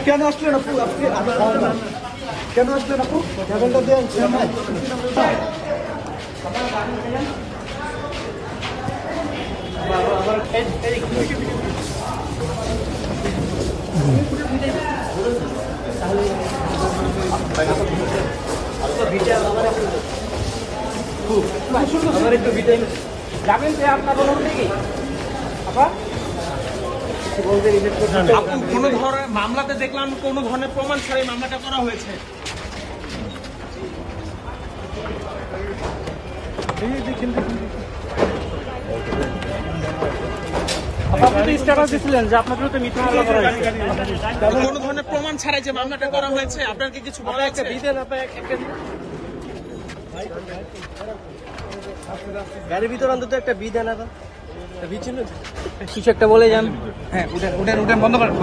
কেন আসলেন আপু? আজকে কেন আসলেন আপু? ট্রাভেলটা দেন আমার একটু ভিটামিন যাবেন যে আপনার বলুন নাকি আপা কোন ধরনের মামলাতে দেখলাম কোন ধরনের প্রমাণ ছাড়াই মামলাটা করা হয়েছে। আপনি স্ট্যাটাস দিছিলেন যে আপনার বিরুদ্ধে মিথ্যা মামলা করা হয়েছে। কোন ধরনের প্রমাণ ছাড়াই যে মামলাটা করা হয়েছে, আপনার কি কিছু বলা আছে? গাড়ির ভিতর অন্তত একটা বিধান আছে, কিছু একটা বলে যান। হ্যাঁ, উঠেন বন্ধ করেন।